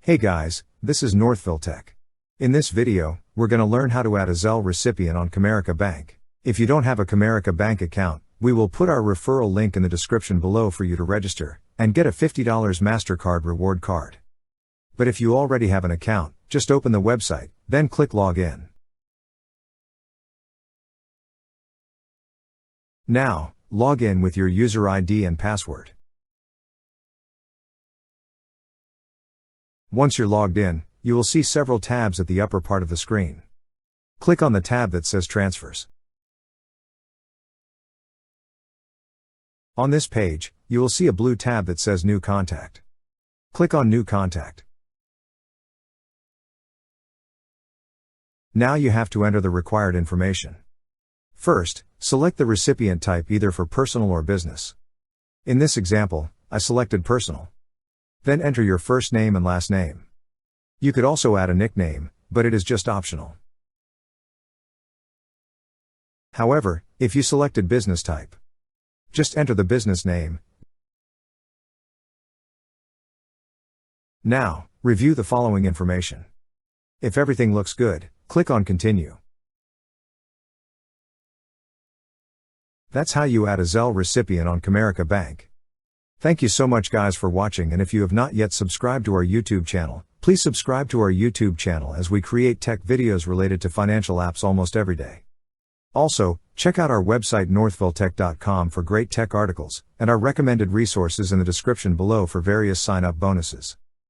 Hey guys, this is Northville Tech. In this video, we're going to learn how to add a Zelle recipient on Comerica Bank. If you don't have a Comerica Bank account, we will put our referral link in the description below for you to register and get a $50 MasterCard reward card. But if you already have an account, just open the website, then click Login. Now, log in with your user ID and password. Once you're logged in, you will see several tabs at the upper part of the screen. Click on the tab that says Transfers. On this page, you will see a blue tab that says New Contact. Click on New Contact. Now you have to enter the required information. First, select the recipient type either for personal or business. In this example, I selected personal. Then enter your first name and last name. You could also add a nickname, but it is just optional. However, if you selected business type, just enter the business name. Now, review the following information. If everything looks good, click on Continue. That's how you add a Zelle recipient on Comerica Bank. Thank you so much guys for watching, and if you have not yet subscribed to our YouTube channel, please subscribe to our YouTube channel as we create tech videos related to financial apps almost every day. Also, check out our website northvilletech.com for great tech articles, and our recommended resources in the description below for various sign-up bonuses.